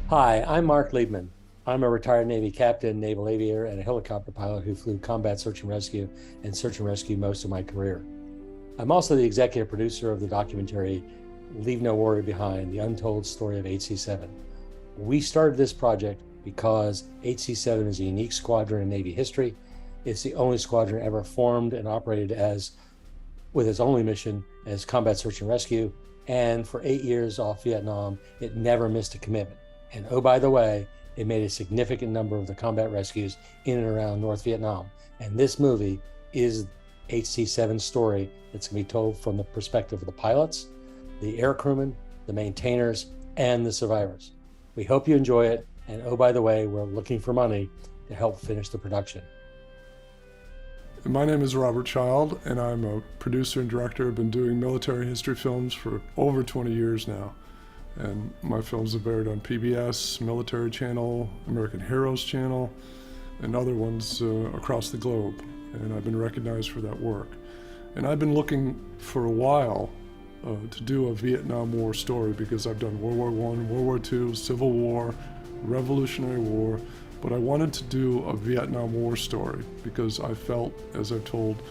Hi, I'm Mark Liebman. I'm a retired Navy captain, naval aviator, and a helicopter pilot who flew combat search and rescue most of my career. I'm also the executive producer of the documentary Leave No Worry Behind, the untold story of HC-7. We started this project because HC-7 is a unique squadron in Navy history. It's the only squadron ever formed and operated with its only mission as combat search and rescue. And for 8 years off Vietnam, it never missed a commitment. And oh, by the way, it made a significant number of the combat rescues in and around North Vietnam. And this movie is HC-7's story that's going to be told from the perspective of the pilots, the air crewmen, the maintainers, and the survivors. We hope you enjoy it. And oh, by the way, we're looking for money to help finish the production. My name is Robert Child, and I'm a producer and director. I've been doing military history films for over 20 years now. And my films have aired on PBS, Military Channel, American Heroes Channel, and other ones across the globe. And I've been recognized for that work. And I've been looking for a while to do a Vietnam War story because I've done World War I, World War II, Civil War, Revolutionary War, but I wanted to do a Vietnam War story because I felt, as I've told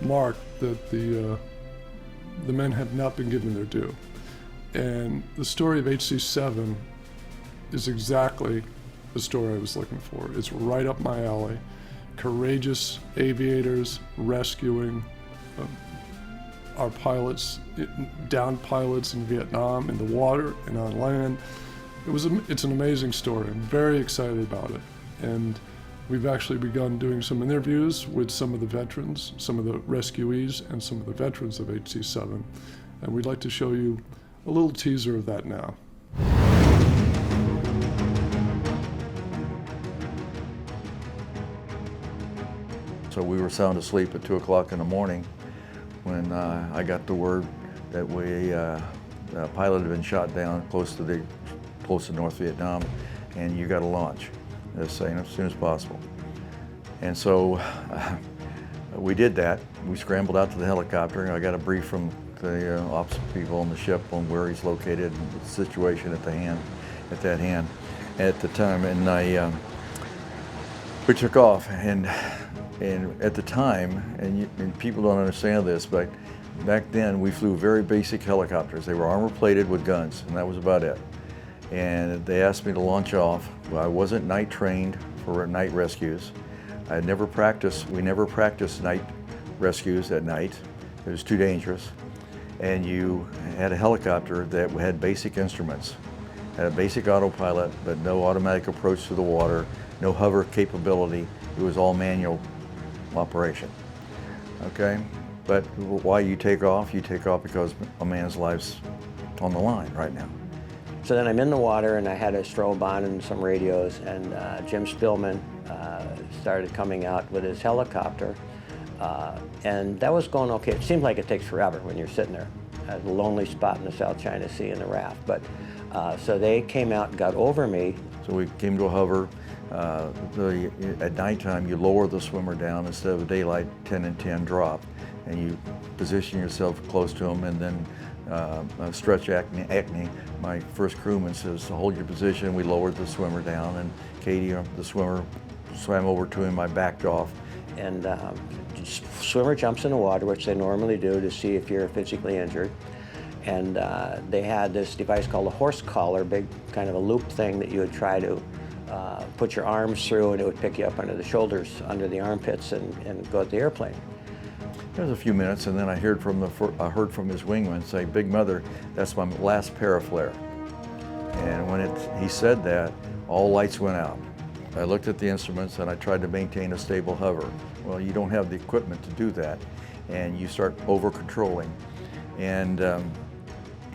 Mark, that the men had not been given their due. And the story of HC-7 is exactly the story I was looking for. It's right up my alley. Courageous aviators rescuing our pilots, downed pilots in Vietnam, in the water and on land. It's an amazing story. I'm very excited about it. And we've actually begun doing some interviews with some of the veterans, some of the rescuees, and some of the veterans of HC-7. And we'd like to show you a little teaser of that now. So we were sound asleep at 2 o'clock in the morning when I got the word that a pilot had been shot down close to North Vietnam, and you got to launch as soon as possible. And so we did that. We scrambled out to the helicopter. I got a brief from the ops people on the ship on where he's located and the situation at the time, and we took off. And at the time, and people don't understand this, but back then we flew very basic helicopters. They were armor plated with guns, and that was about it. And they asked me to launch off. Well, I wasn't night trained for night rescues. We never practiced night rescues at night. It was too dangerous. And you had a helicopter that had basic instruments, had a basic autopilot, but no automatic approach to the water, no hover capability. It was all manual operation, okay? But why you take off? You take off because a man's life's on the line right now. So then I'm in the water, and I had a strobe on and some radios, and Jim Spillman started coming out with his helicopter, and that was going okay. It seems like it takes forever when you're sitting there at a lonely spot in the South China Sea in the raft, but so they came out and got over me. So we came to a hover. At nighttime, you lower the swimmer down instead of a daylight 10 and 10 drop, and you position yourself close to them, and then Stretch Acne, my first crewman, says to hold your position. We lowered the swimmer down, and Katie, the swimmer, swam over to him. I backed off. And swimmer jumps in the water, which they normally do to see if you're physically injured. And they had this device called a horse collar, big kind of a loop thing that you would try to put your arms through, and it would pick you up under the shoulders, under the armpits, and go at the airplane. There was a few minutes, and then I heard from his wingman say, "Big Mother, that's my last paraflare." And when he said that, all lights went out. I looked at the instruments and I tried to maintain a stable hover. Well, you don't have the equipment to do that, and you start over-controlling, and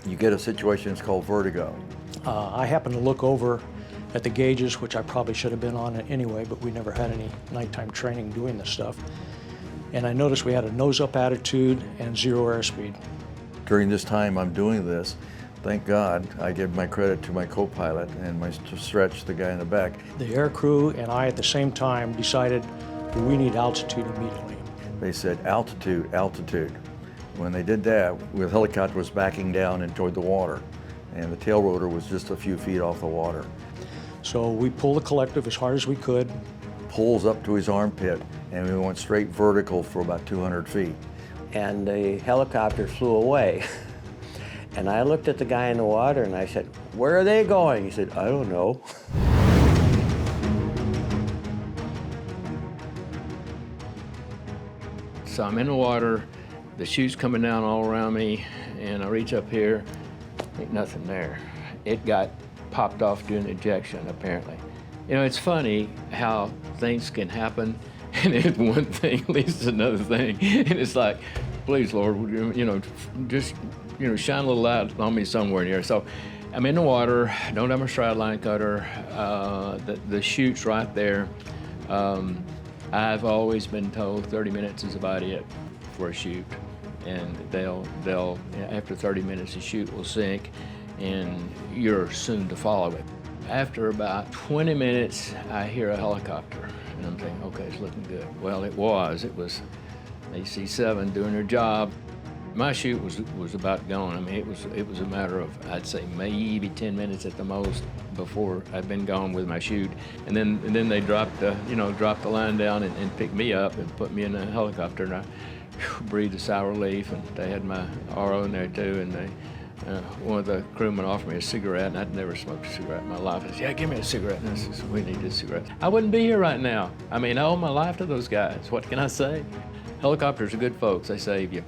you get a situation that's called vertigo. I happened to look over at the gauges, which I probably should have been on it anyway, but we never had any nighttime training doing this stuff. And I noticed we had a nose-up attitude and zero airspeed. During this time I'm doing this, thank God, I give my credit to my co-pilot and my Stretch, the guy in the back. The air crew and I at the same time decided we need altitude immediately. They said, altitude, altitude. When they did that, the helicopter was backing down and toward the water, and the tail rotor was just a few feet off the water. So we pulled the collective as hard as we could. Pulls up to his armpit, and we went straight vertical for about 200 feet. And the helicopter flew away. And I looked at the guy in the water and I said, "Where are they going?" He said, "I don't know." So I'm in the water, the chute's coming down all around me, and I reach up here, ain't nothing there. It got popped off during ejection, apparently. You know, it's funny how things can happen, and then one thing leads to another thing, and it's like, please, Lord, you know, just, you know, shine a little light on me somewhere in here. So I'm in the water, don't have my stride line cutter, the chute's right there. I've always been told 30 minutes is about it for a chute, and they'll after 30 minutes the chute will sink, and you're soon to follow it. After about 20 minutes, I hear a helicopter, and I'm thinking, okay, it's looking good. Well, it was AC-7 doing their job. My chute was about gone. I mean, it was a matter of, I'd say, maybe 10 minutes at the most before I'd been gone with my chute. And then they dropped the line down and picked me up and put me in a helicopter, and I breathed a sigh of relief. And they had my RO in there too, and one of the crewmen offered me a cigarette, and I'd never smoked a cigarette in my life. I said, "Yeah, give me a cigarette." And I said, "We need this cigarette." I wouldn't be here right now. I mean, I owe my life to those guys. What can I say? Helicopters are good folks. They save you.